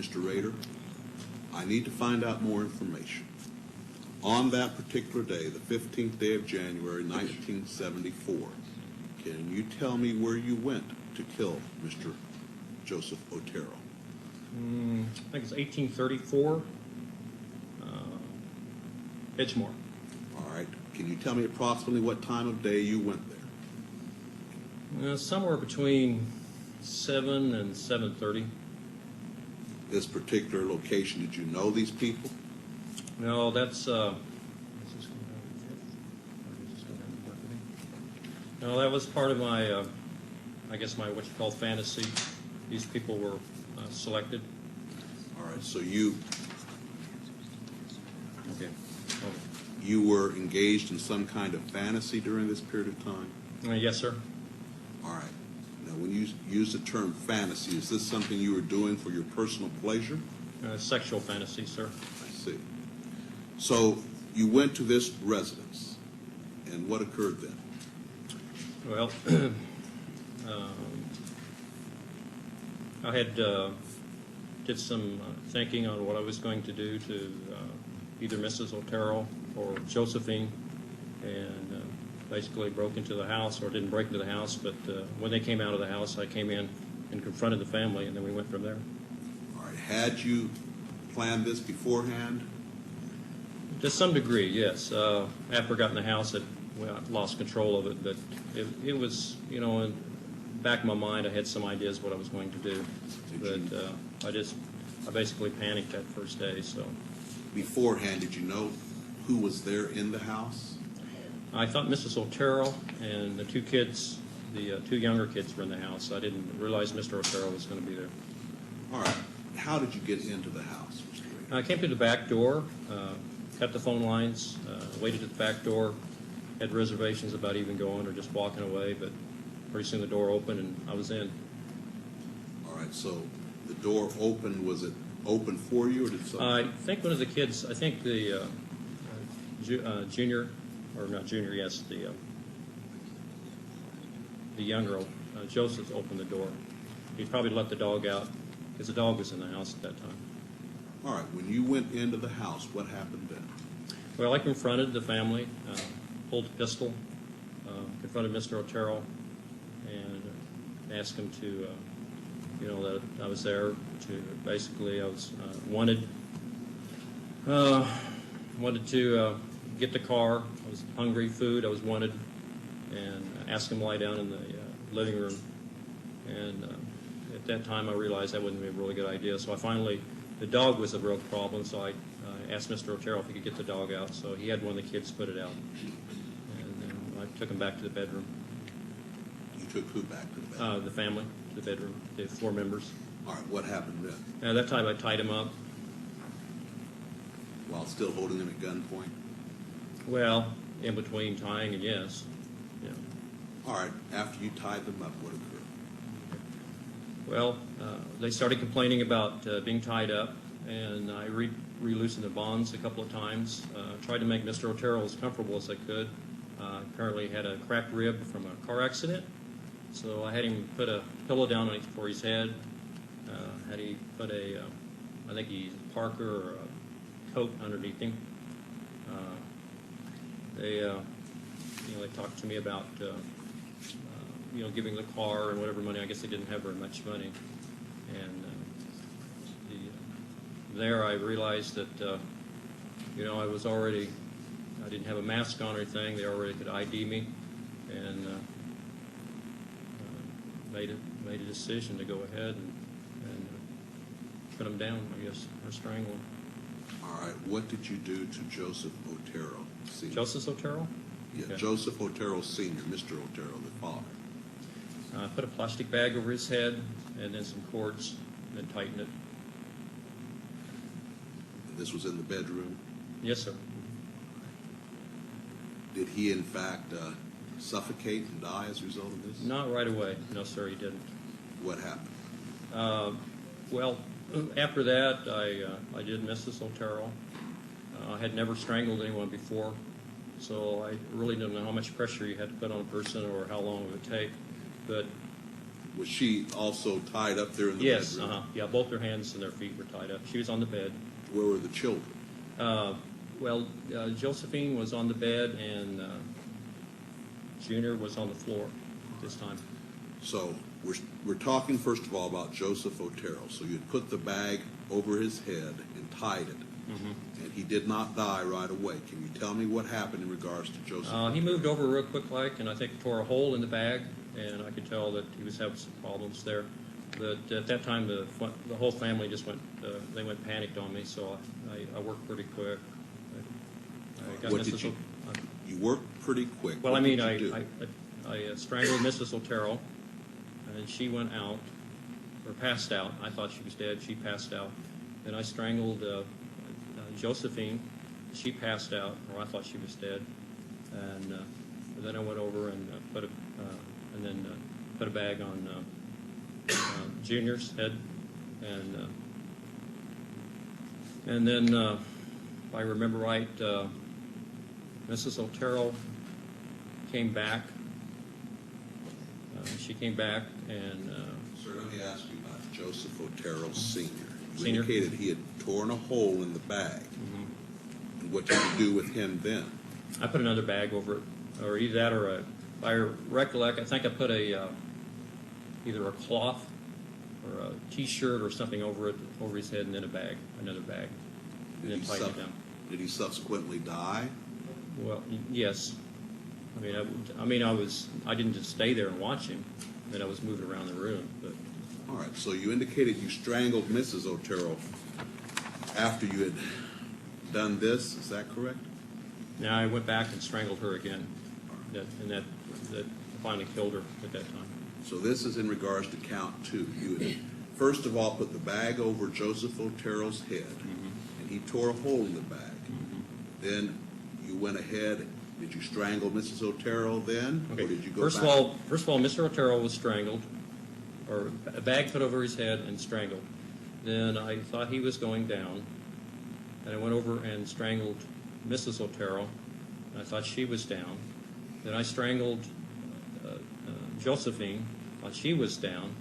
Mr. Rader, I need to find out more information. On that particular day, the 15th day of January, 1974, can you tell me where you went to kill Mr. Joseph Otero? I think it's 1834, Edgemore. All right. Can you tell me approximately what time of day you went there? Somewhere between 7 and 7:30. This particular location, did you know these people? No, that's no, that was part of my, I guess my what you call fantasy. These people were selected. All right. So you Okay. you were engaged in some kind of fantasy during this period of time? Yes, sir. All right. Now, when you use the term fantasy, is this something you were doing for your personal pleasure? Sexual fantasy, sir. I see. So you went to this residence, and what occurred then? Well, I had did some thinking on what I was going to do to either Mrs. Otero or Josephine, and basically broke into the house, or didn't break into the house, but when they came out of the house, I came in and confronted the family, and then we went from there. All right. Had you planned this beforehand? To some degree, yes. After I got in the house, I lost control of it, but it was, you know, in the back of my mind, I had some ideas what I was going to do, but I basically panicked that first day. So Beforehand, did you know who was there in the house? I thought Mrs. Otero and the two kids, the two younger kids, were in the house. I didn't realize Mr. Otero was going to be there. All right. How did you get into the house, Mr. Rader? I came through the back door, cut the phone lines, waited at the back door, had reservations about even going or just walking away, but pretty soon the door opened and I was in. All right. So the door opened. Was it open for you, or did something? I think one of the kids, I think the junior, or not junior, yes, the younger, Joseph opened the door. He probably let the dog out because the dog was in the house at that time. All right. When you went into the house, what happened then? Well, I confronted the family, pulled a pistol, confronted Mr. Otero, and asked him to, you know, that I was there to basically, I was wanted to get the car. I was hungry, food. I was wanted, and asked him to lie down in the living room. And at that time, I realized that wouldn't be a really good idea. So I finally, the dog was a real problem. So I asked Mr. Otero if he could get the dog out. So he had one of the kids put it out, and then I took him back to the bedroom. You took who back to the bedroom? The family, to the bedroom, the 4 members. All right. What happened then? At that time, I tied him up. While still holding him at gunpoint? Well, in between tying and yes. Yeah. All right. After you tied them up, what occurred? Well, they started complaining about being tied up, and I re-loosened the bonds a couple of times. Tried to make Mr. Otero as comfortable as I could. Apparently had a cracked rib from a car accident, so I had him put a pillow down for his head. Had he put a, I think he's Parker or a coat underneath him. They talked to me about, giving the car and whatever money. I guess they didn't have very much money. And there I realized that, I didn't have a mask on or anything. They already could ID me, and made a decision to go ahead and put him down, I guess, or strangle him. All right. What did you do to Joseph Otero Sr.? Joseph Otero? Yeah, Okay. Joseph Otero Sr., Mr. Otero, the father. Put a plastic bag over his head and then some cords and then tightened it. And this was in the bedroom. Yes, sir. Did he, in fact, suffocate and die as a result of this? Not right away. No, sir, he didn't. What happened? Well, after that, I did Mrs. Otero. I had never strangled anyone before, so I really didn't know how much pressure you had to put on a person or how long it would take. But Was she also tied up there in the Yes, bedroom? yeah, both their hands and their feet were tied up. She was on the bed. Where were the children? Josephine was on the bed, and Junior was on the floor at this time. So we're talking first of all about Joseph Otero. So you put the bag over his head and tied it, and he did not die right away. Can you tell me what happened in regards to Joseph? He moved over real quick, and I think tore a hole in the bag, and I could tell that he was having some problems there. But at that time, the whole family just went panicked on me, so I worked pretty quick. I got What did Mrs. you? You worked pretty quick. Well, What I mean, did you do? I strangled Mrs. Otero, and she went out, or passed out. I thought she was dead. She passed out. Then I strangled Josephine. She passed out, or I thought she was dead. And then I went over and put a bag on Junior's head, and then if I remember right, Mrs. Otero came back. She came back and. Sir, let me ask you about Joseph Otero Sr. You Senior? indicated he had torn a hole in the bag. And what did you do with him then? I put another bag over it, or either that or if I recollect, I think I put either a cloth or a T-shirt or something over his head, and then another bag, and then tighten it down. Did he subsequently die? Well, yes. I didn't just stay there and watch him. Then I was moving around the room. But All right, so you indicated you strangled Mrs. Otero after you had done this. Is that correct? now I went back and strangled her again, and that finally killed her at that time. So this is in regards to count 2. You had, first of all, put the bag over Joseph Otero's head, and he tore a hole in the bag. Then you went ahead. Did you strangle Mrs. Otero then, Okay. or did you go First back? of all, Mr. Otero was strangled, or a bag put over his head and strangled. Then I thought he was going down, and I went over and strangled Mrs. Otero. And I thought she was down. Then I strangled Josephine, thought she was down,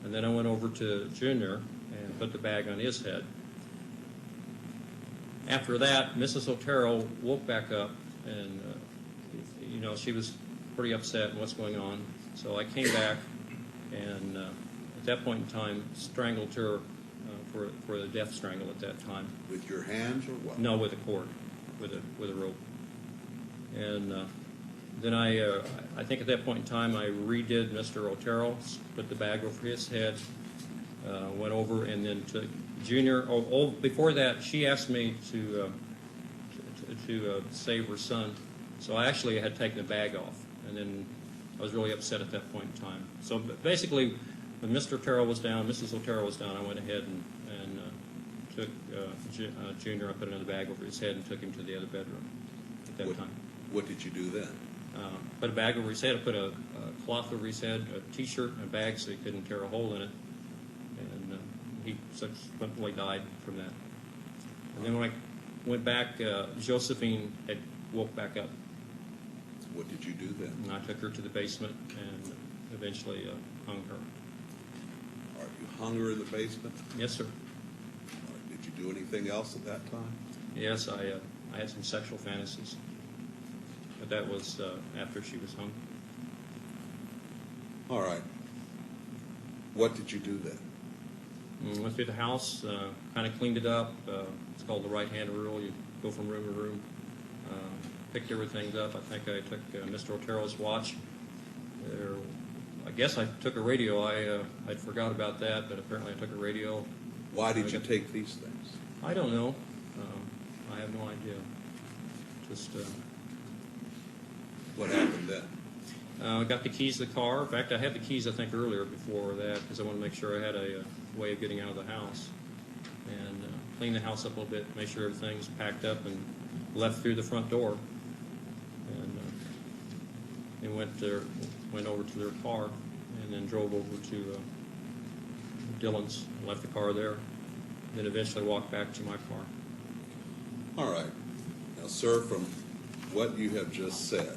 and then I went over to Junior and put the bag on his head. After that, Mrs. Otero woke back up, and she was pretty upset and what's going on. So I came back, and at that point in time, strangled her for the death strangle at that time. With your hands or what? No, with a cord, with a rope. And then I think at that point in time, I redid Mr. Otero, put the bag over his head, went over, and then took Junior. Before that, she asked me to save her son. So I actually had taken the bag off, and then I was really upset at that point in time. So basically, when Mr. Otero was down, Mrs. Otero was down, I went ahead and took Junior. I put another bag over his head and took him to the other bedroom at that time. What did you do then? Put a bag over his head. I put a cloth over his head, a T-shirt, and a bag so he couldn't tear a hole in it. And he subsequently died from that. And then when I went back, Josephine had woke back up. What did you do then? And I took her to the basement and eventually hung her. All right, you hung her in the basement? Yes, sir. All right, did you do anything else at that time? Yes, I had some sexual fantasies. But that was after she was hung. All right. What did you do then? Went through the house, kind of cleaned it up. It's called the right-hand rule. You go from room to room. Picked everything up. I think I took Mr. Otero's watch. I guess I took a radio. I'd forgot about that, but apparently I took a radio. Why did you take these things? I don't know. I have no idea. Just What happened then? I got the keys to the car. In fact, I had the keys, I think, earlier before that because I wanted to make sure I had a way of getting out of the house. And clean the house up a little bit, make sure everything's packed up, and left through the front door. And went over to their car, and then drove over to Dillon's, and left the car there, and then eventually walked back to my car. All right. Now, sir, from what you have just said,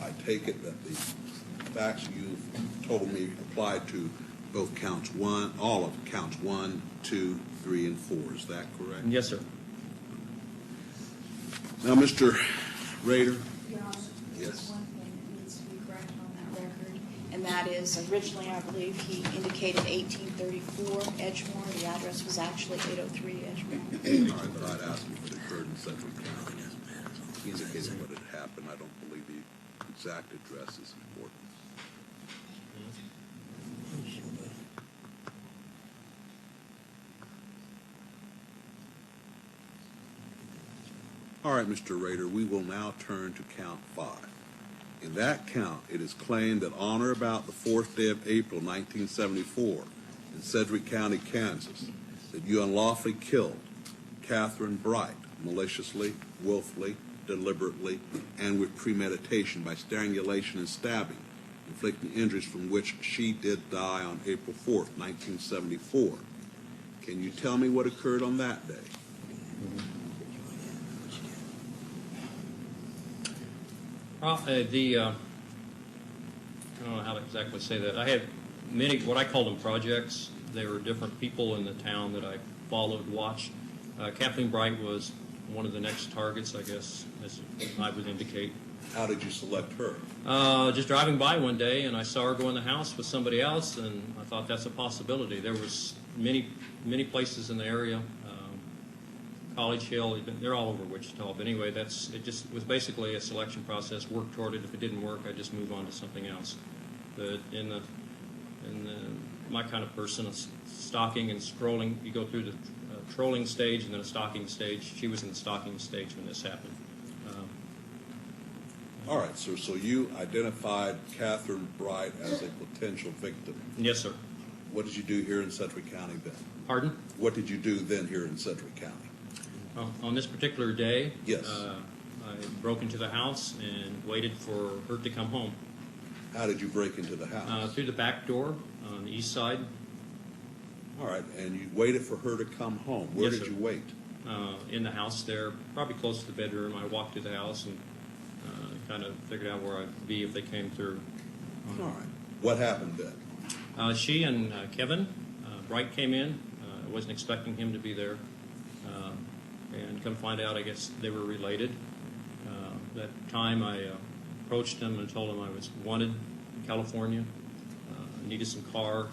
I take it that the Actually, you've told me applied to both counts one, all of counts 1, 2, 3, and 4. Is that correct? Yes, sir. Now, Mr. Rader. Your Honor, Yes. there's one thing that needs to be corrected on that record, and that is originally, I believe, he indicated 1834 Edgemore. The address was actually 803 Edgemore. All right, but I'd ask you if it occurred in Sedgwick County. He indicated what had happened. I don't believe the exact address is important. All right, Mr. Rader, we will now turn to count 5. In that count, it is claimed that on or about the 4th day of April, 1974, in Sedgwick County, Kansas, that you unlawfully killed Catherine Bright maliciously, willfully, deliberately, and with premeditation by strangulation and stabbing, inflicting injuries from which she did die on April 4th, 1974. Can you tell me what occurred on that day? Well, I don't know how to exactly say that. I had many, what I call them projects. There were different people in the town that I followed, watched. Kathleen Bright was one of the next targets, I guess, as I would indicate. How did you select her? Just driving by one day, and I saw her go in the house with somebody else, and I thought that's a possibility. There was many places in the area, College Hill, they're all over Wichita. But anyway, it just was basically a selection process. Work toward it. If it didn't work, I just move on to something else. But my kind of person, stalking and scrolling, you go through the trolling stage and then a stalking stage. She was in the stalking stage when this happened. All right, sir. So you identified Catherine Bright as a potential victim. Yes, sir. What did you do here in Sedgwick County then? Pardon? What did you do then here in Sedgwick County? On this particular day, Yes. I broke into the house and waited for her to come home. How did you break into the house? Through the back door on the east side. All right, and you waited for her to come home. Where Yes, did sir. you wait? In the house there, probably close to the bedroom. I walked through the house and kind of figured out where I'd be if they came through. All right. What happened then? She and Kevin Bright came in. I wasn't expecting him to be there. And come find out, I guess they were related. That time I approached him and told him I was wanted in California, needed some car.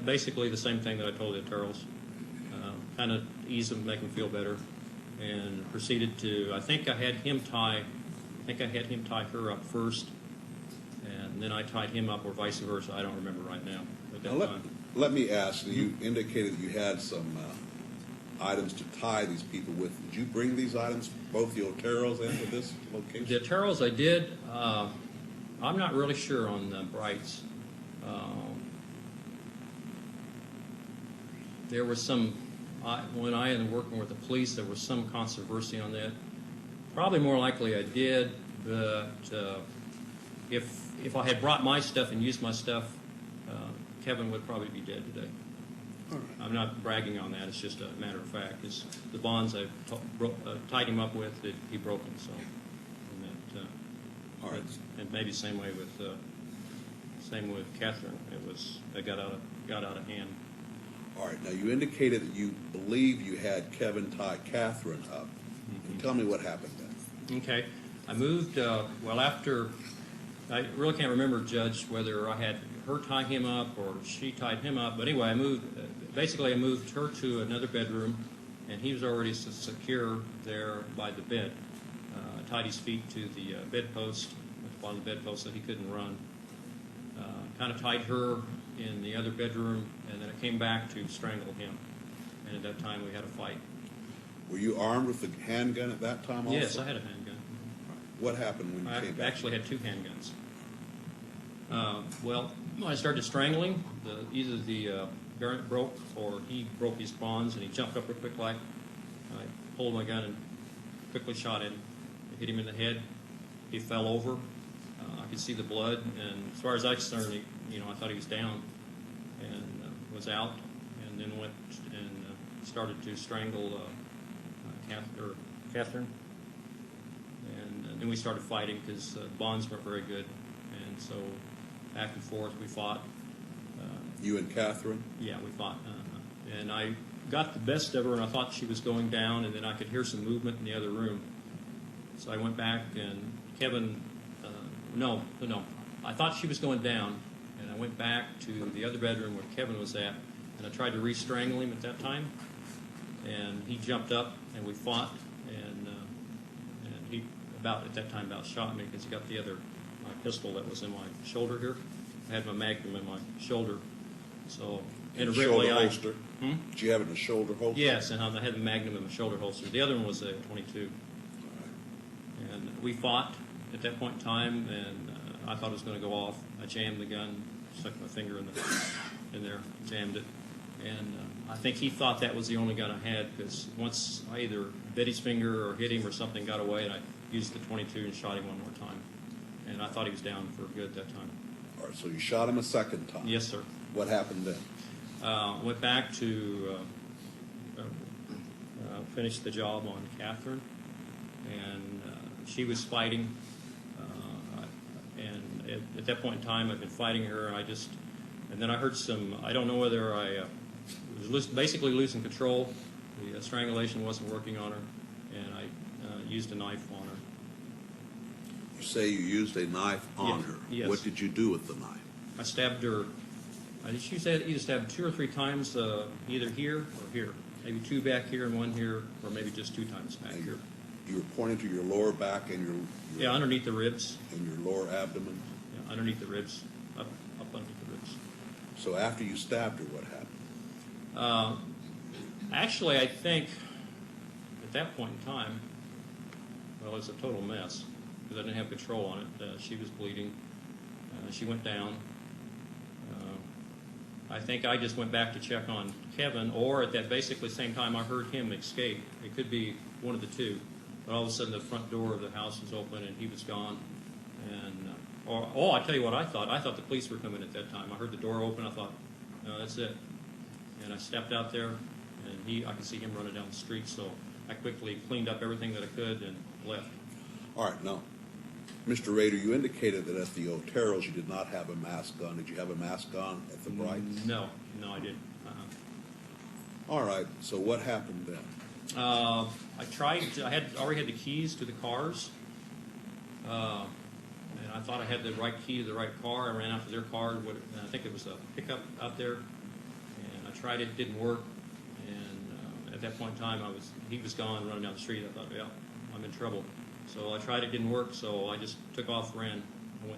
Basically the same thing that I told the Turtles. Kind of ease them, make them feel better. And proceeded to, I think I had him tie her up first. And then I tied him up or vice versa. I don't remember right now. At that Now, time. let me ask, you indicated that you had some items to tie these people with. Did you bring these items, both the Oteros and to this location? The Turtles I did. I'm not really sure on the Brights. There was some, when I was working with the police, there was some controversy on that. Probably more likely I did, but if I had brought my stuff and used my stuff, Kevin would probably be dead today. All right. I'm not bragging on that. It's just a matter of fact. It's the bonds I tied him up with that he broke them. So, and that, All right. and maybe same way with Catherine. It got out of hand. All right. Now, you indicated that you believe you had Kevin tie Catherine up. Mm-hmm. Tell me what happened then. Okay, I moved. After I really can't remember, Judge, whether I had her tie him up or she tied him up. But anyway, I moved. Basically, I moved her to another bedroom, and he was already secure there by the bed. I tied his feet to the bedpost, at the bottom of the bedpost, so he couldn't run. Kind of tied her in the other bedroom, and then I came back to strangle him. And at that time, we had a fight. Were you armed with a handgun at that time also? Yes, I had a handgun. What happened when you I came back? actually had two handguns. When I started strangling, either the garment broke or he broke his bonds and he jumped up real quick like. I pulled my gun and quickly shot him. I hit him in the head. He fell over. I could see the blood, and as far as I was concerned, I thought he was down and was out, and then went and started to strangle Catherine. And then we started fighting because bonds weren't very good. And so back and forth. We fought. You and Catherine? Yeah, we fought. And I got the best of her, and I thought she was going down, and then I could hear some movement in the other room. So I went back, and Kevin, no, I thought she was going down, and I went back to the other bedroom where Kevin was at, and I tried to re-strangle him at that time, and he jumped up, and we fought, and he at that time shot me because he got my pistol that was in my shoulder here. I had my Magnum in my shoulder, so Shoulder holster? Hmm? Did you have it in a shoulder holster? Yes, and I had the Magnum in my shoulder holster. The other one was a .22. And we fought at that point in time, and I thought it was going to go off. I jammed the gun, stuck my finger in there, jammed it. And I think he thought that was the only gun I had, because once I either bit his finger or hit him or something got away, and I used the .22 and shot him one more time. And I thought he was down for good that time. All right, so you shot him a second time. Yes, sir. What happened then? Went back to finish the job on Catherine, and she was fighting. And at that point in time, I've been fighting her, and then I heard I don't know whether I was basically losing control. The strangulation wasn't working on her, and I used a knife on her. You say you used a knife on Yes, her. yes. What did you do with the knife? I stabbed her. She said either stabbed 2 or 3 times, either here or here. Maybe 2 back here and 1 here, or maybe just 2 times back here. You were pointing to your lower back and your Yeah, underneath the ribs. and your lower abdomen. Yeah, underneath the ribs, up underneath the ribs. So after you stabbed her, what happened? Actually, I think at that point in time, well, it was a total mess because I didn't have control on it. She was bleeding. She went down. I think I just went back to check on Kevin, or at that basically same time I heard him escape. It could be one of the two. But all of a sudden the front door of the house was open and he was gone. And I tell you what I thought. I thought the police were coming at that time. I heard the door open. I thought, no, that's it. And I stepped out there, and I could see him running down the street. So I quickly cleaned up everything that I could and left. All right, now, Mr. Rader, you indicated that at the Oteros you did not have a mask on. Did you have a mask on at the Brights? No, I didn't. All right, so what happened then? I already had the keys to the cars, and I thought I had the right key to the right car. I ran out to their car, and I think it was a pickup out there, and I tried it, didn't work, and at that point in time, he was gone, running down the street. I thought, yeah, I'm in trouble. So I tried it, didn't work, so I just took off, ran,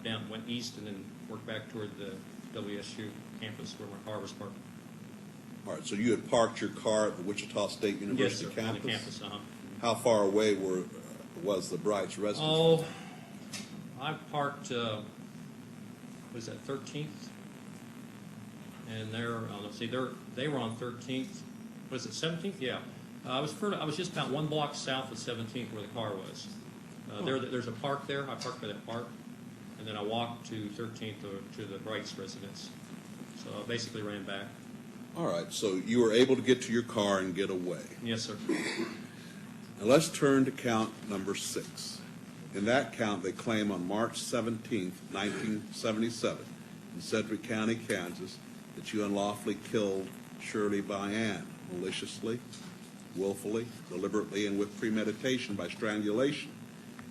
and went east, and then worked back toward the WSU campus where my car was parked. All right, so you had parked your car at the Wichita State University Yes, sir, campus? on the campus, How far away was the Brights residence? Oh, I parked, was that 13th? And they were on 13th. Was it 17th? Yeah. I was just about 1 block south of 17th where the car was. There's a park there. I parked by that park. And then I walked to 13th to the Brights residence. So I basically ran back. All right, so you were able to get to your car and get away. Yes, sir. Now let's turn to count number 6. In that count, they claim on March 17th, 1977, in Sedgwick County, Kansas, that you unlawfully killed Shirley Bayan maliciously, willfully, deliberately, and with premeditation by strangulation,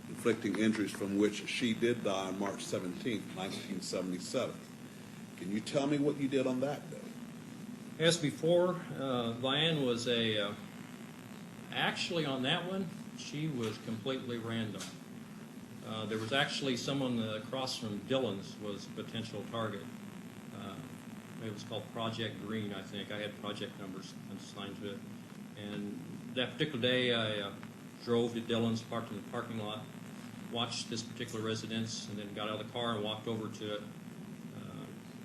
inflicting injuries from which she did die on March 17th, 1977. Can you tell me what you did on that day? As before, Bayan was actually on that one, she was completely random. There was actually someone across from Dillon's was a potential target. It was called Project Green, I think. I had project numbers assigned to it. And that particular day, I drove to Dillon's, parked in the parking lot, watched this particular residence, and then got out of the car and walked over to it.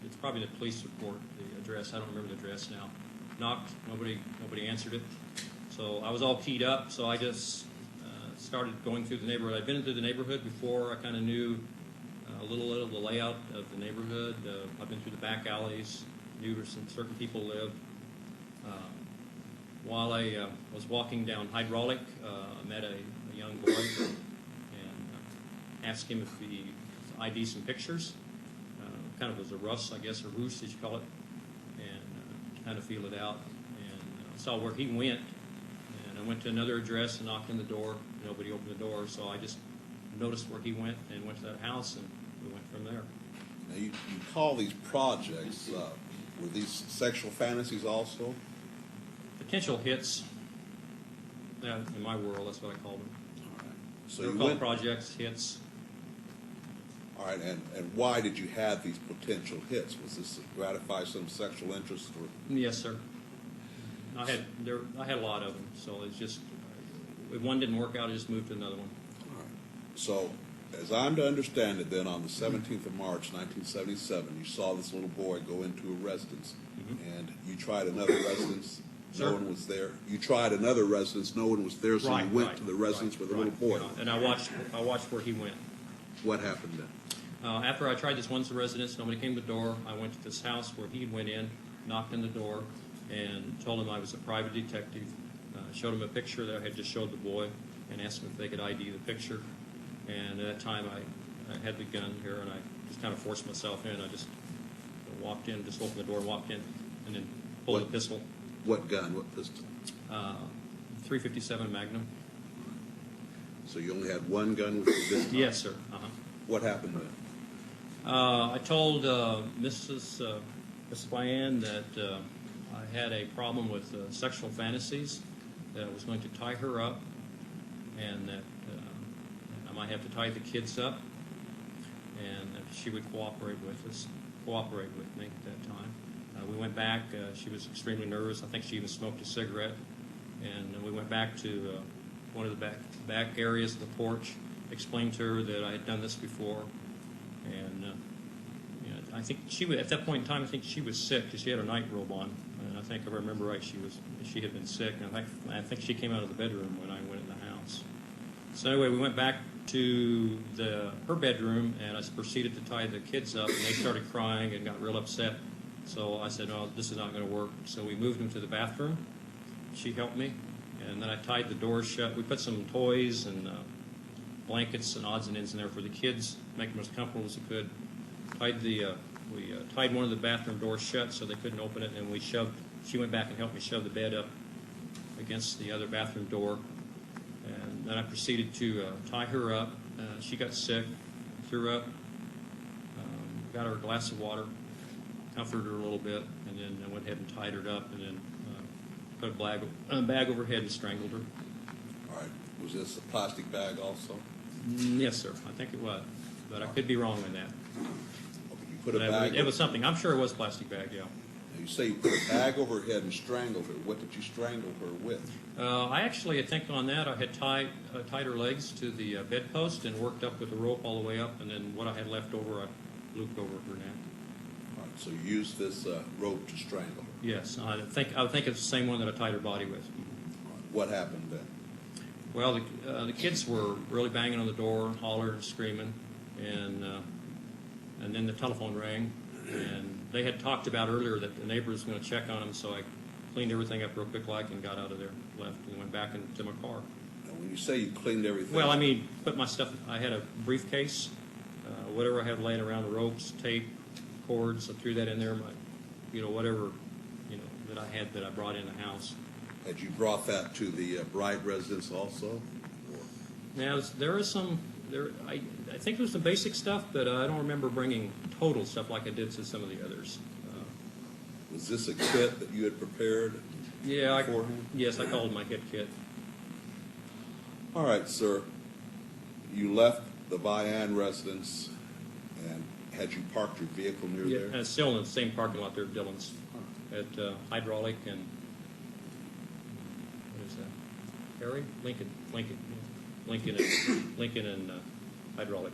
It's probably the police report, the address. I don't remember the address now. Knocked, nobody answered it. So I was all keyed up, so I just started going through the neighborhood. I'd been into the neighborhood before. I kind of knew a little of the layout of the neighborhood. I've been through the back alleys, knew where some certain people lived. While I was walking down Hydraulic, I met a young boy and asked him if he could ID some pictures. kind of was a rust, I guess, or roost, as you call it, and kind of feel it out. And saw where he went, and I went to another address and knocked on the door. Nobody opened the door, so I just noticed where he went and went to that house, and we went from there. Now, you call these projects, were these sexual fantasies also? Potential hits. In my world, that's what I call them. All right. So They're you called went, projects, hits. all right, and why did you have these potential hits? Was this to gratify some sexual interest? Or? Yes, sir. I had a lot of them, so it's just if one didn't work out, I just moved to another one. All right. So, as I'm to understand it, then on the 17th of March, 1977, you saw this little boy go into a residence, and you tried another residence. Sir? No one was there. You tried another residence. No one was there, so you went to the residence with the little boy. And I watched where he went. What happened then? After I tried this once residence, nobody came to the door. I went to this house where he went in, knocked on the door, and told him I was a private detective. Showed him a picture that I had just showed the boy, and asked him if they could ID the picture. And at that time, I had the gun here, and I just kind of forced myself in. I just walked in, just opened the door and walked in, and then pulled a pistol. What gun? What pistol? 357 Magnum. So you only had one gun with you this time? Yes, sir. What happened then? I told Mrs. Diane that I had a problem with sexual fantasies, that I was going to tie her up, and that I might have to tie the kids up, and that she would cooperate with me at that time. We went back. She was extremely nervous. I think she even smoked a cigarette. And we went back to one of the back areas of the porch, explained to her that I had done this before. And I think at that point in time, I think she was sick because she had her night robe on. And I think if I remember right, she had been sick. And I think she came out of the bedroom when I went in the house. So anyway, we went back to her bedroom, and I proceeded to tie the kids up, and they started crying and got real upset. So I said, "No, this is not going to work." So we moved them to the bathroom. She helped me, and then I tied the doors shut. We put some toys and blankets and odds and ends in there for the kids, make them as comfortable as we could. We tied one of the bathroom doors shut so they couldn't open it, and she went back and helped me shove the bed up against the other bathroom door. And then I proceeded to tie her up. She got sick, threw up, got her a glass of water, comforted her a little bit, and then I went ahead and tied her up, and then put a bag over her head and strangled her. All right. Was this a plastic bag also? Yes, sir. I think it was, but I could be wrong on that. Okay, you put a bag. It was something. I'm sure it was a plastic bag. Yeah. Now you say you put a bag over her head and strangled her. What did you strangle her with? I think on that I had tied her legs to the bedpost and worked up with the rope all the way up, and then what I had left over I looped over her neck. All right, so you used this rope to strangle her. Yes, I think it's the same one that I tied her body with. All right, what happened then? Well, the kids were really banging on the door, hollering, and screaming, and then the telephone rang, and they had talked about earlier that the neighbor was going to check on them, so I cleaned everything up real quick and got out of there, left, and went back into my car. Now, when you say you cleaned everything, Well, I mean, put my stuff. I had a briefcase, whatever I had laying around, the ropes, tape, cords. I threw that in there. Whatever, that I had that I brought in the house. had you brought that to the bride residence also? Or? Now there is some. I think there was some basic stuff, but I don't remember bringing total stuff like I did to some of the others. Was this a kit that you had prepared? Yeah, beforehand? Yes, I called it my hit kit. All right, sir. You left the Vian residence, and had you parked your vehicle near Yeah, there? and it's still in the same parking lot there at Dillon's, at Hydraulic and what is that? Harry? Lincoln and Hydraulic.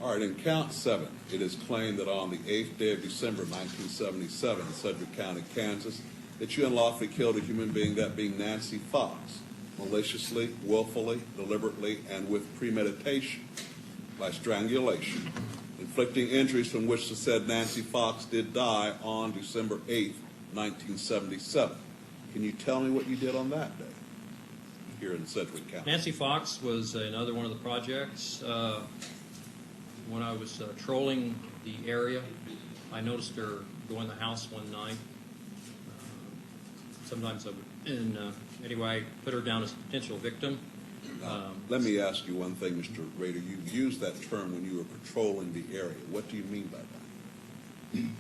All right, in count 7, it is claimed that on the 8th day of December, 1977, in Sedgwick County, Kansas, that you unlawfully killed a human being, that being Nancy Fox, maliciously, willfully, deliberately, and with premeditation, by strangulation, inflicting injuries from which the said Nancy Fox did die on December 8th, 1977. Can you tell me what you did on that day here in Sedgwick County? Nancy Fox was another one of the projects. when I was trolling the area, I noticed her go in the house one night. Sometimes I would, and anyway, I put her down as a potential victim. Let me ask you one thing, Mr. Rader. You've used that term when you were patrolling the area. What do you mean by that?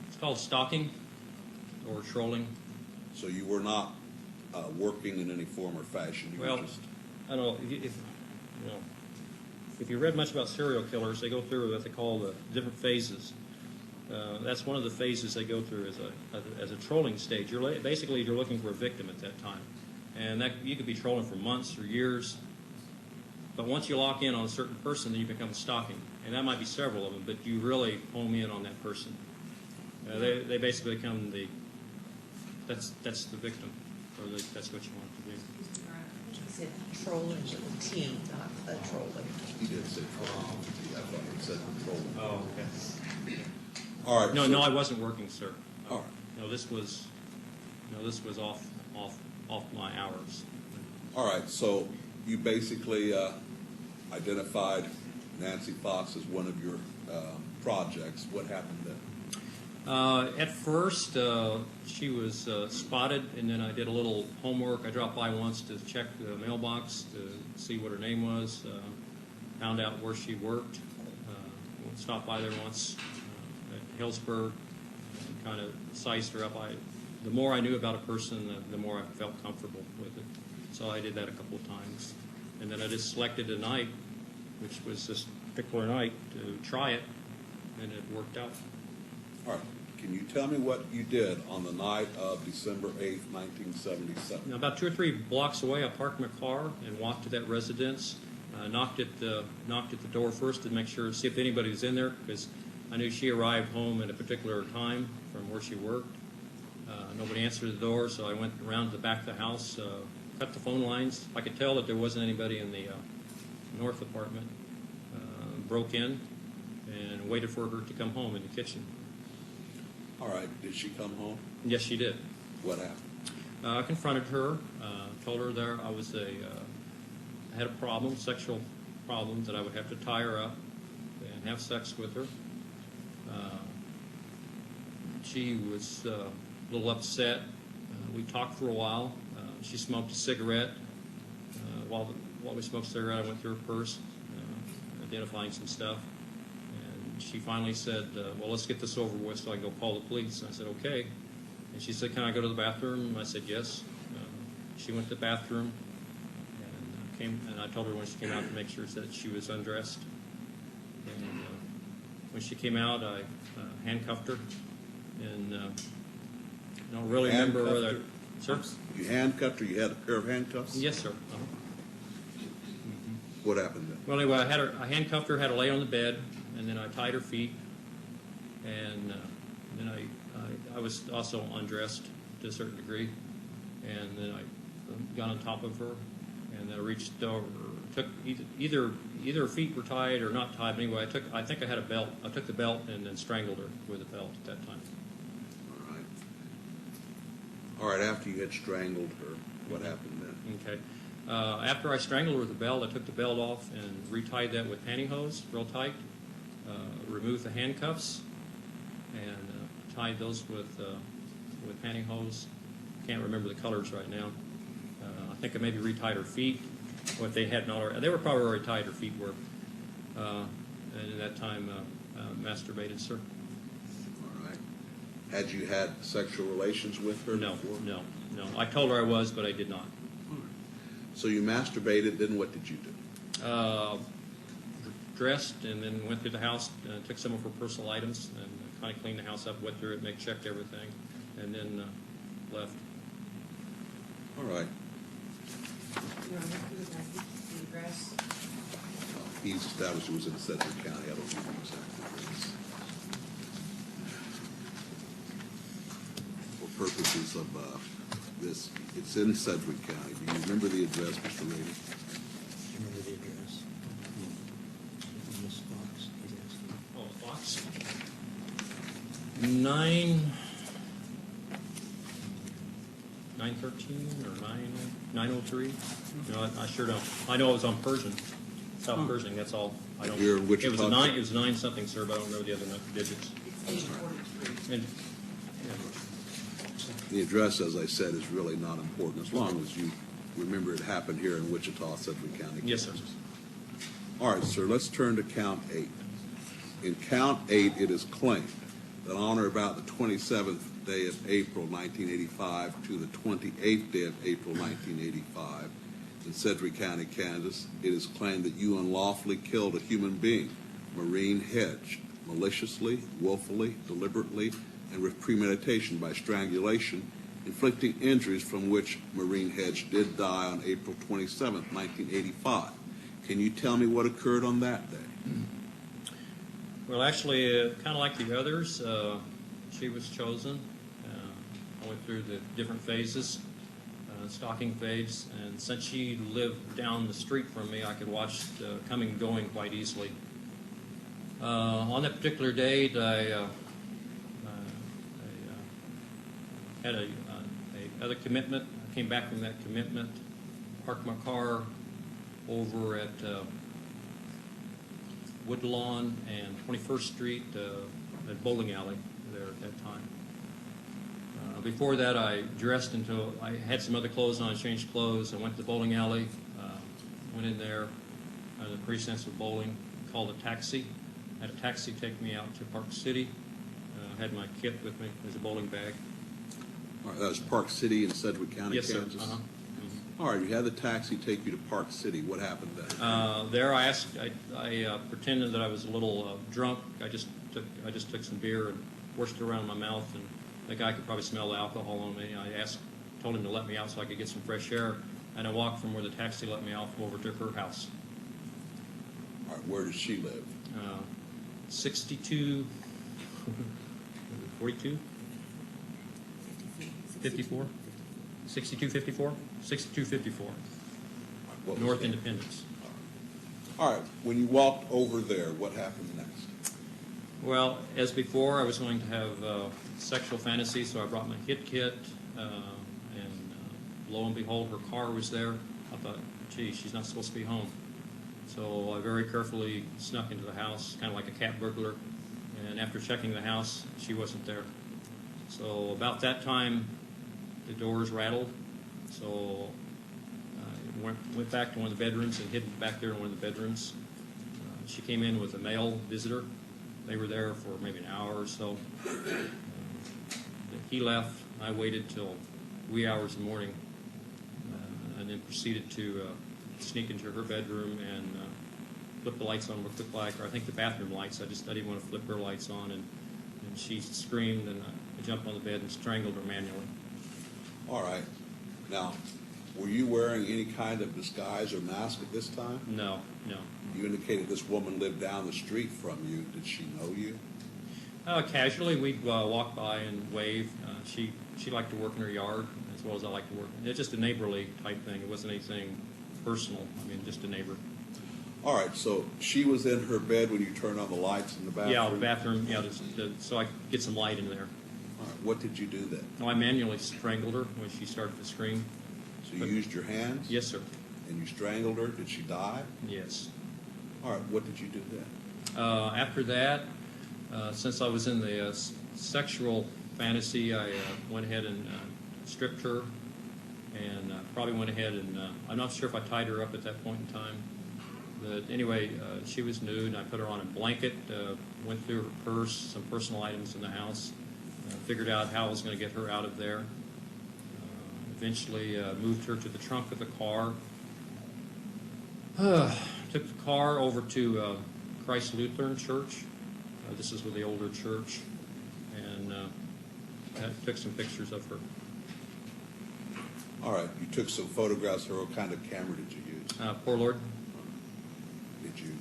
It's called stalking or trolling. So you were not working in any form or fashion. You Well, were just... I don't know if you read much about serial killers, they go through what they call the different phases. That's one of the phases they go through as a trolling stage. Basically you're looking for a victim at that time, and that you could be trolling for months or years. But once you lock in on a certain person, then you become stalking, and that might be several of them. But you really home in on that person. They basically become that's the victim, or that's what you want to do. He said trolling with a T, not a trolling. He did say trolling. I thought he said patrolling. Oh, okay. All right. No, I wasn't working, sir. All right. No, this was off my hours. All right, so you basically identified Nancy Fox as one of your projects. What happened then? At first, she was spotted, and then I did a little homework. I dropped by once to check the mailbox to see what her name was, found out where she worked, stopped by there once at Hillsburg, and kind of sized her up. The more I knew about a person, the more I felt comfortable with it. So I did that a couple of times. And then I just selected a night, which was this particular night, to try it, and it worked out. All right. Can you tell me what you did on the night of December 8th, 1977? Now, about 2 or 3 blocks away, I parked my car and walked to that residence. Knocked at the door first to make sure, see if anybody was in there, because I knew she arrived home at a particular time from where she worked. Nobody answered the door, so I went around to the back of the house, cut the phone lines. I could tell that there wasn't anybody in the north apartment. Broke in and waited for her to come home in the kitchen. All right. Did she come home? Yes, she did. What happened? I confronted her, told her there I had a problem, sexual problem, that I would have to tie her up and have sex with her. She was a little upset. We talked for a while. She smoked a cigarette. While we smoked a cigarette, I went through her purse, identifying some stuff. And she finally said, well, let's get this over with so I can go call the police. And I said, okay. And she said, can I go to the bathroom? And I said, yes. She went to the bathroom and I told her when she came out to make sure that she was undressed. And when she came out, I handcuffed her. And I don't really remember whether... Sir? You handcuffed her? You had a pair of handcuffs? Yes, sir. What happened then? Well, anyway, I handcuffed her, had her lay on the bed, and then I tied her feet, and then I was also undressed to a certain degree, and then I got on top of her, and then I reached over, took either her feet were tied or not tied. But anyway, I think I had a belt. I took the belt and then strangled her with the belt at that time. All right. After you had strangled her, what happened then? Okay. After I strangled her with the belt, I took the belt off and retied that with pantyhose real tight, removed the handcuffs, and tied those with pantyhose. Can't remember the colors right now. I think I maybe retied her feet, what they hadn't already. They were probably already tied, her feet were. And at that time, masturbated, sir. All right. Had you had sexual relations with her before? No. I told her I was, but I did not. So you masturbated, then what did you do? Dressed and then went through the house, took some of her personal items and kind of cleaned the house up, went through it, checked everything, and then left. All right. Your Honor, who was that? The address? He's established it was in Sedgwick County. I don't know the exact address. For purposes of this, it's in Sedgwick County. Do you remember the address, Mr. Rady? Remember the address? Miss Fox, he's asking. Oh, Fox? 913 or 903? No, I sure don't. I know it was on Persian, South Pershing. That's all I don't. Here in Wichita? It was a 9. It was 9 something, sir, but I don't remember the other digits. It's 843. And, The address, as I said, is really not important, as long as you remember it happened here in Wichita, Sedgwick County, Yes, sir. Kansas. All right, sir, let's turn to count 8. In count 8, it is claimed that on or about the 27th day of April 1985 to the 28th day of April 1985 in Sedgwick County, Kansas, it is claimed that you unlawfully killed a human being, Maureen Hedge, maliciously, willfully, deliberately, and with premeditation by strangulation, inflicting injuries from which Maureen Hedge did die on April 27, 1985. Can you tell me what occurred on that day? well, actually, kind of like the others, she was chosen. I went through the different phases, stalking phase, and since she lived down the street from me, I could watch the coming and going quite easily. On that particular date, I had a other commitment. I came back from that commitment, parked my car over at Woodlawn and 21st Street at Bowling Alley there at that time. Before that, I dressed until I had some other clothes on. I changed clothes. I went to the bowling alley, went in there, the precincts of bowling, called a taxi. Had a taxi take me out to Park City. Had my kit with me as a bowling bag. All right, that was Park City in Sedgwick County, Yes, sir. Kansas? Uh-huh. All right, you had the taxi take you to Park City. What happened then? There, I pretended that I was a little drunk. I just took some beer and forced it around my mouth, and the guy could probably smell the alcohol on me. Told him to let me out so I could get some fresh air, and I walked from where the taxi let me off over to her house. All right, where does she live? 62, 42, 54, 62, 54, 62, 54, What was North that? Independence. All right, when you walked over there, what happened next? Well, as before, I was going to have sexual fantasy, so I brought my hit kit, and lo and behold, her car was there. I thought, gee, she's not supposed to be home. So I very carefully snuck into the house, kind of like a cat burglar, and after checking the house, she wasn't there. So about that time, the doors rattled, so I went back to one of the bedrooms and hid back there in one of the bedrooms. She came in with a male visitor. They were there for maybe an hour or so. He left. I waited till wee hours in the morning, and then proceeded to sneak into her bedroom and flip the lights on real quick, or I think the bathroom lights. I didn't want to flip her lights on, and she screamed, and I jumped on the bed and strangled her manually. All right. Now, were you wearing any kind of disguise or mask at this time? No. You indicated this woman lived down the street from you. Did she know you? Casually, we'd walk by and wave. She liked to work in her yard as well as I like to work. It's just a neighborly type thing. It wasn't anything personal. I mean, just a neighbor. All right, so she was in her bed when you turned on the lights in the bathroom? Yeah, the bathroom, so I could get some light in there. All right, what did you do then? No, I manually strangled her when she started to scream. So you used your hands? Yes, sir. And you strangled her? Did she die? Yes. All right, what did you do then? After that, since I was in the sexual fantasy, I went ahead and stripped her, and probably went ahead and I'm not sure if I tied her up at that point in time. But anyway, she was nude. I put her on a blanket, went through her purse, some personal items in the house, figured out how I was going to get her out of there. Eventually moved her to the trunk of the car. Took the car over to Christ Lutheran Church. This is with the older church. And took some pictures of her. All right, you took some photographs of her. What kind of camera did you use? Poor Lord. Did you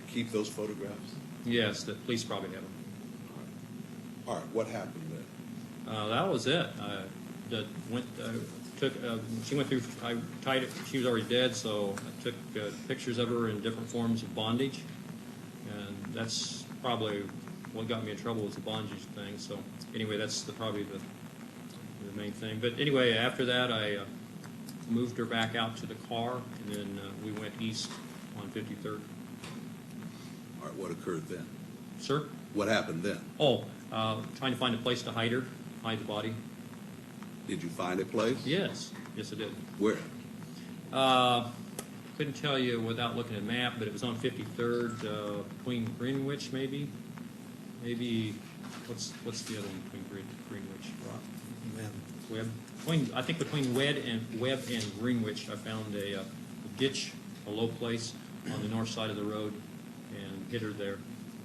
keep those photographs? Yes, the police probably have them. All right, what happened then? That was it. She went through. I tied it. She was already dead, so I took pictures of her in different forms of bondage, and that's probably what got me in trouble was the bondage thing. So anyway, that's probably the main thing. But anyway, after that, I moved her back out to the car, and then we went east on 53rd. All right, what occurred then? Sir? What happened then? Oh, trying to find a place to hide her, hide the body. Did you find a place? Yes, yes I did. Where? Couldn't tell you without looking at a map, but it was on 53rd, between Greenwich, maybe. Maybe what's the other one between Greenwich? Rock? Man, Webb. I think between Webb and Greenwich, I found a ditch, a low place on the north side of the road, and hit her there.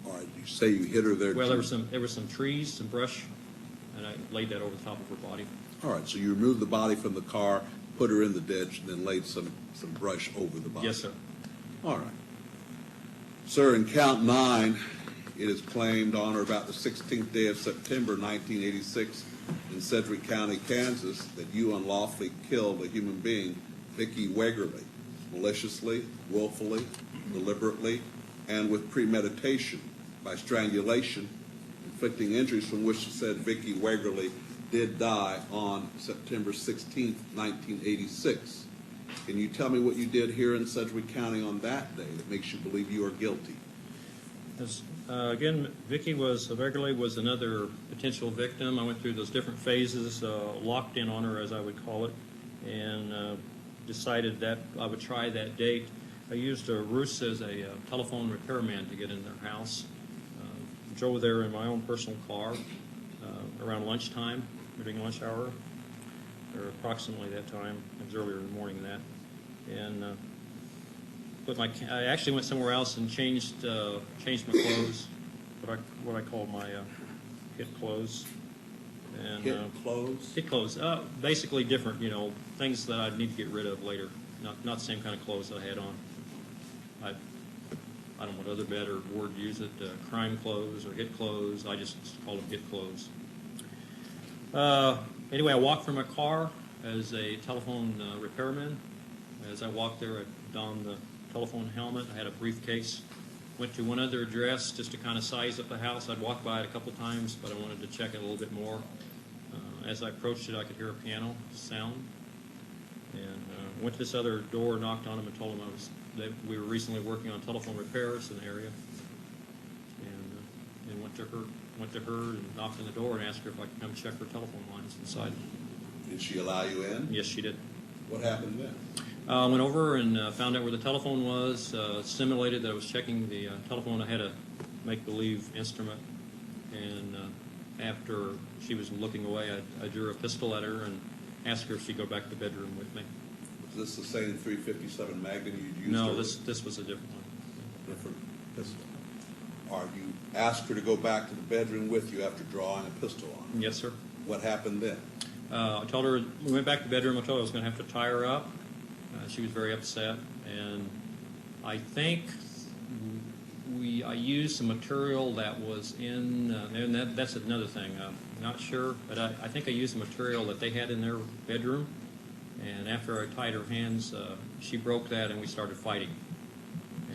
All right, you say you hit her there. Well, too. there was some trees, some brush, and I laid that over the top of her body. All right, so you removed the body from the car, put her in the ditch, and then laid some brush over the body. Yes, sir. All right. Sir, in count 9, it is claimed on or about the 16th day of September 1986 in Sedgwick County, Kansas, that you unlawfully killed a human being, Vicki Wegerle, maliciously, willfully, deliberately, and with premeditation by strangulation, inflicting injuries from which the said Vicki Wegerle did die on September 16th, 1986. Can you tell me what you did here in Sedgwick County on that day that makes you believe you are guilty? Again, Vicki Wegerle was another potential victim. I went through those different phases, locked in on her, as I would call it, and decided that I would try that date. I used Roos as a telephone repairman to get in their house. Drove there in my own personal car around lunchtime, during lunch hour, or approximately that time. It was earlier in the morning than that. And I actually went somewhere else and changed my clothes, what I call my hit clothes. And, Hit clothes? Hit clothes, basically different, things that I'd need to get rid of later. Not the same kind of clothes that I had on. I don't know what other better word to use it, crime clothes or hit clothes. I just call them hit clothes. Anyway, I walked from my car as a telephone repairman. As I walked there, I donned the telephone helmet. I had a briefcase. Went to one other address just to kind of size up the house. I'd walked by it a couple times, but I wanted to check it a little bit more. As I approached it, I could hear a piano sound. And went to this other door, knocked on them, and told them we were recently working on telephone repairs in the area. And went to her and knocked on the door and asked her if I could come check her telephone lines inside. Did she allow you in? Yes, she did. What happened then? Went over and found out where the telephone was, simulated that I was checking the telephone. I had a make-believe instrument, and after she was looking away, I drew a pistol at her and asked her if she'd go back to the bedroom with me. Was this the same .357 Magnum you'd used? No, earlier? this was a different one. Different pistol. Or you asked her to go back to the bedroom with you after drawing a pistol on her? Yes, sir. What happened then? I told her, we went back to the bedroom, I told her I was going to have to tie her up. She was very upset, and I think I used some material that was in, and that's another thing, I'm not sure, but I think I used the material that they had in their bedroom, and after I tied her hands, she broke that and we started fighting,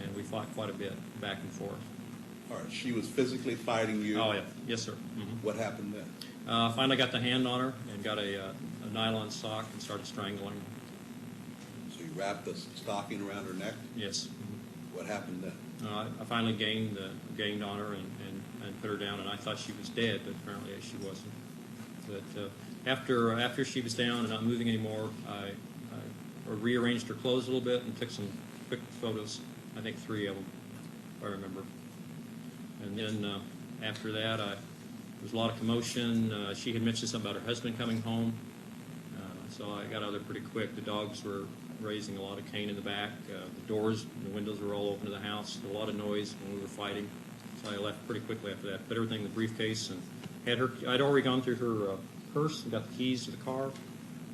and we fought quite a bit, back and forth. All right, she was physically fighting you? Oh, yeah, yes, sir. Mm-hmm. What happened then? Finally got the hand on her and got a nylon sock and started strangling her. So you wrapped the stocking around her neck? Yes. Mm-hmm. What happened then? I finally gained on her and put her down, and I thought she was dead, but apparently she wasn't. But after she was down and not moving anymore, I rearranged her clothes a little bit and took some quick photos. I think 3 of them, if I remember. And then after that, there was a lot of commotion. She had mentioned something about her husband coming home, so I got out there pretty quick. The dogs were raising a lot of cane in the back. The windows were all open to the house. A lot of noise when we were fighting. So I left pretty quickly after that. Put everything in the briefcase and had her. I'd already gone through her purse and got the keys to the car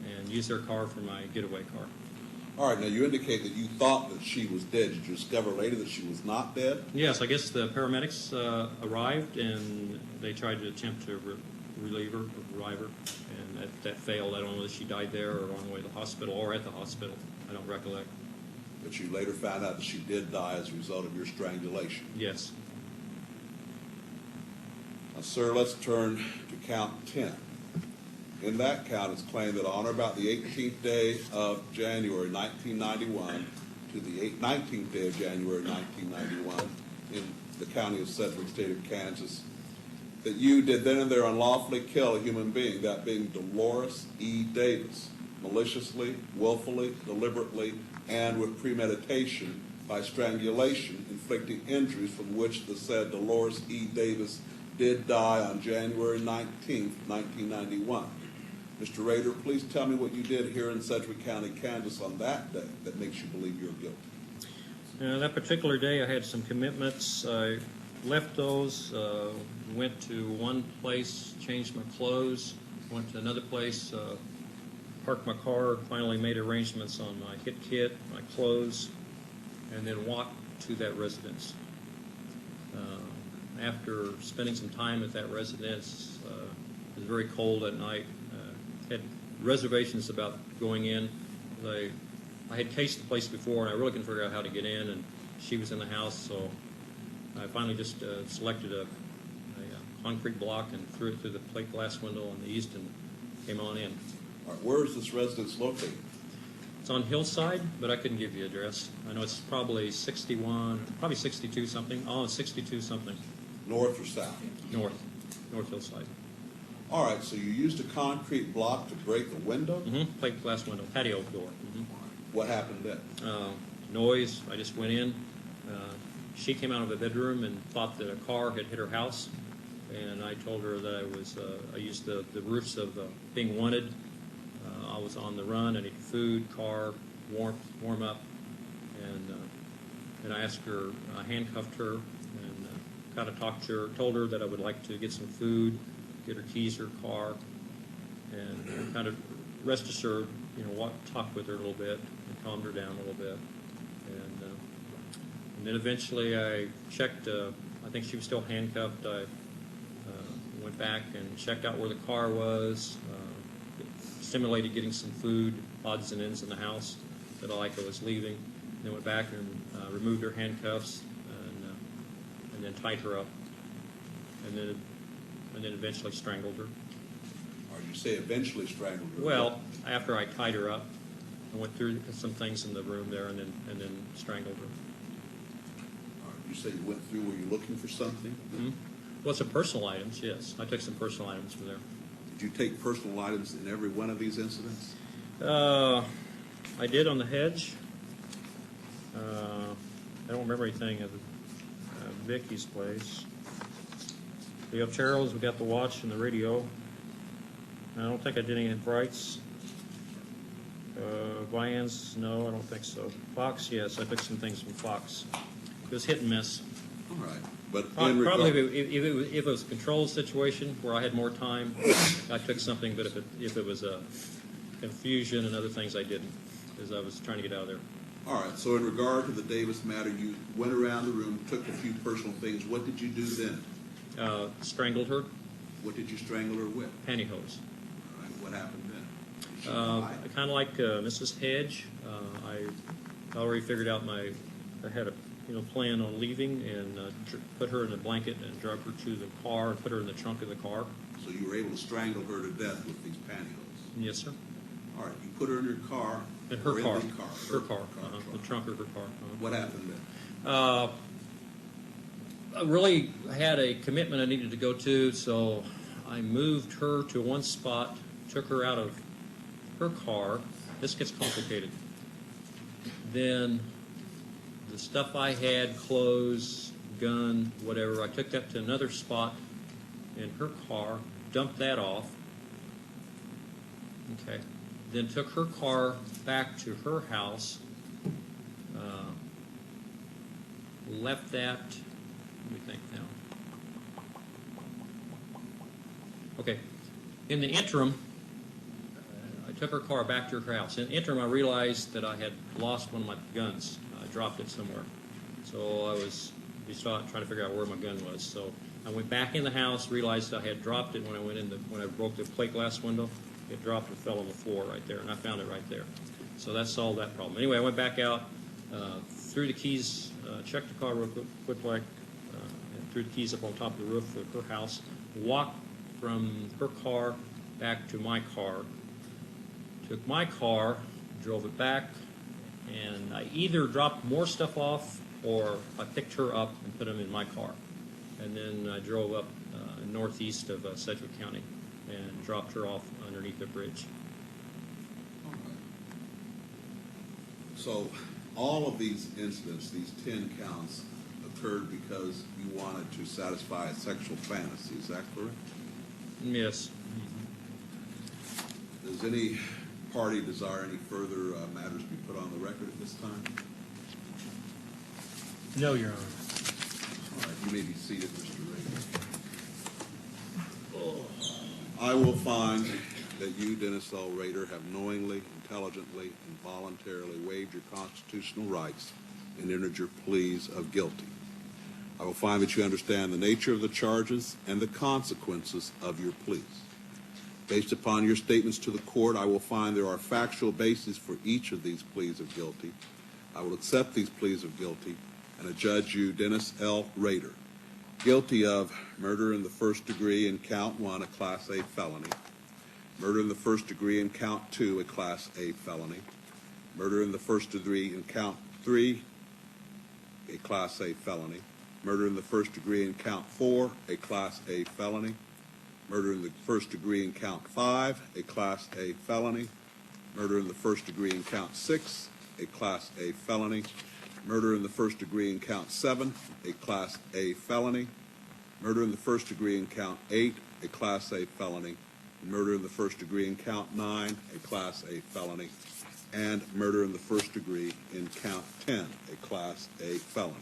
and used their car for my getaway car. All right, now you indicate that you thought that she was dead. Did you discover later that she was not dead? Yes, I guess the paramedics arrived and they tried to attempt to revive her, and that failed. I don't know whether she died there or on the way to the hospital or at the hospital. I don't recollect. But you later found out that she did die as a result of your strangulation. Yes. Now, sir, let's turn to count 10. In that count, it's claimed that on or about the 18th day of January 1991 to the 19th day of January 1991, in the county of Sedgwick, state of Kansas, that you did then and there unlawfully kill a human being, that being Dolores E. Davis, maliciously, willfully, deliberately, and with premeditation by strangulation, inflicting injuries from which the said Dolores E. Davis did die on January 19th, 1991. Mr. Rader, please tell me what you did here in Sedgwick County, Kansas on that day that makes you believe you're guilty. That particular day I had some commitments. I left those, went to one place, changed my clothes, went to another place, parked my car, finally made arrangements on my hit kit, my clothes, and then walked to that residence. After spending some time at that residence, it was very cold at night. Had reservations about going in. I had cased the place before, and I really couldn't figure out how to get in, and she was in the house, so I finally just selected a concrete block and threw it through the plate glass window on the east and came on in. All right, where is this residence located? It's on Hillside, but I couldn't give you the address. I know it's probably 61, probably 62 something. Oh, it's 62 something. North or south? North Hillside. All right, so you used a concrete block to break the window? Mm-hmm. Plate glass window, patio door. Mm-hmm. What happened then? Noise. I just went in. She came out of the bedroom and thought that a car had hit her house, and I told her that I used the roofs of being wanted. I was on the run. I needed food, car, warm up, and I asked her. I handcuffed her and kind of talked to her. Told her that I would like to get some food, get her keys, her car, and kind of rest assured, talked with her a little bit and calmed her down a little bit. And then eventually I checked, I think she was still handcuffed. I went back and checked out where the car was, stimulated getting some food, odds and ends in the house that I was leaving. Then went back and removed her handcuffs and then tied her up. And then eventually strangled her. Or you say eventually strangled her? Well, after I tied her up, I went through some things in the room there and then strangled her. All right, you say you went through, were you looking for something? Mm-hmm. Well, some personal items, yes. I took some personal items from there. Did you take personal items in every one of these incidents? I did on the hedge. I don't remember anything of Vicky's place. We have Cheryl's, we got the watch and the radio. I don't think I did any in Bright's. Vian's, no, I don't think so. Fox, yes, I took some things from Fox. It was hit and miss. All right. But Probably if it was a controlled situation where I had more time, I took something, but if it was a confusion and other things, I didn't, because I was trying to get out of there. All right, so in regard to the Davis matter, you went around the room, took a few personal things. What did you do then? Strangled her, What did you strangle her with? pantyhose. All right, what happened then? Did she Kind of like Mrs. Hedge. I already figured out I had a plan on leaving and put her in a blanket and drug her to the car and put her in the trunk of the car. So you were able to strangle her to death with these pantyhose? Yes, sir. All right, you put her in your car. In her or car. In the car. Her car. The trunk of her car. What happened then? I really had a commitment I needed to go to, so I moved her to one spot, took her out of her car. This gets complicated. Then the stuff I had, clothes, gun, whatever, I took that to another spot in her car, dumped that off. Okay. Then took her car back to her house, left that, let me think now. Okay. In the interim, I took her car back to her house. In the interim, I realized that I had lost one of my guns. I dropped it somewhere. So I was trying to figure out where my gun was. So I went back in the house, realized I had dropped it when I broke the plate glass window. It dropped and fell on the floor right there, and I found it right there. So that solved that problem. Anyway, I went back out, threw the keys, checked the car real quick, and threw the keys up on top of the roof of her house, walked from her car back to my car, took my car, drove it back, and I either dropped more stuff off or I picked her up and put them in my car. And then I drove up northeast of Sedgwick County and dropped her off underneath the bridge. All right. So all of these incidents, these 10 counts, occurred because you wanted to satisfy a sexual fantasy. Is that correct? Yes. Does any party desire any further matters be put on the record at this time? No, Your Honor. All right, you may be seated, Mr. Rader. I will find that you, Dennis L. Rader, have knowingly, intelligently, and voluntarily waived your constitutional rights and entered your pleas of guilty. I will find that you understand the nature of the charges and the consequences of your pleas. Based upon your statements to the court, I will find there are factual bases for each of these pleas of guilty. I will accept these pleas of guilty and adjudge you, Dennis L. Rader, guilty of murder in the first degree in count 1, a Class A felony, murder in the first degree in count 2, a Class A felony, murder in the first degree in count 3, a Class A felony, murder in the first degree in count 4, a Class A felony, murder in the first degree in count 5, a Class A felony, murder in the first degree in count 6, a Class A felony, murder in the first degree in count 7, a Class A felony, murder in the first degree in count 8, a Class A felony, murder in the first degree in count 9, a Class A felony, and murder in the first degree in count 10, a Class A felony.